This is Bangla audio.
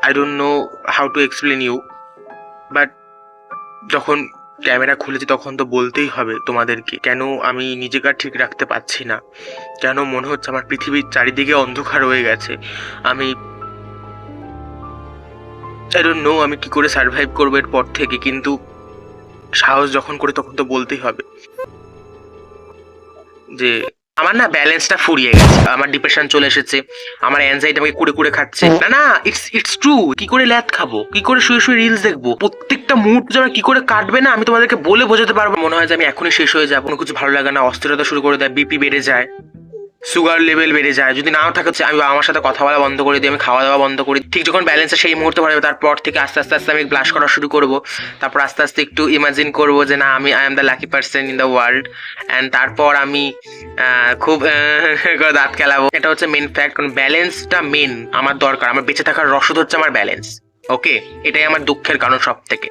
I don't know how to explain you, but যখন ক্যামেরা খুলেছি তখন তো বলতেই হবে তোমাদেরকে কেন আমি নিজেকে আর ঠিক রাখতে পারছি না, কেন মনে হচ্ছে আমার পৃথিবীর চারিদিকে অন্ধকার হয়ে গেছে। আমি আই ডোন্ট নো আমি কি করে সার্ভাইভ করবো এরপর থেকে, কিন্তু সাহস যখন করে তখন তো বলতেই হবে যে আমার না ব্যালেন্সটা ফুরিয়ে গেছে, আমার ডিপ্রেশন চলে এসেছে, আমার অ্যাংজাইটি আমাকে কুড়ে কুড়ে খাচ্ছে। না না, ইটস ট্রু। কি করে ল্যাদ খাবো, কি করে শুয়ে শুয়ে রিলস দেখবো, প্রত্যেকটা মুহূর্ত যে আমার কি করে কাটবে না আমি তোমাদেরকে বলে বোঝাতে পারবো। মনে হয় যে আমি এখনই শেষ হয়ে যাবো, কোনো কিছু ভালো লাগে না, অস্থিরতা শুরু করে দেয়, বিপি বেড়ে যায়, সুগার লেভেল বেড়ে যায়। যদি নাও থাকে আমি আমার সাথে কথা বলা বন্ধ করে দিই, আমি খাওয়া দাওয়া বন্ধ করি। ঠিক যখন ব্যালেন্সে সেই মুহূর্তে ভালো হবে তারপর থেকে আস্তে আস্তে আস্তে আমি ব্লাশ করা শুরু করবো। তারপর আস্তে আস্তে একটু ইমাজিন করবো যে না আমি I am the lucky person in the world. And তারপর আমি খুব করে দাঁত খেলাবো। এটা হচ্ছে মেন ফ্যাক্ট, কারণ ব্যালেন্সটা মেন আমার দরকার। আমার বেঁচে থাকার রসদ হচ্ছে আমার ব্যালেন্স। ওকে, এটাই আমার দুঃখের কারণ সব থেকে।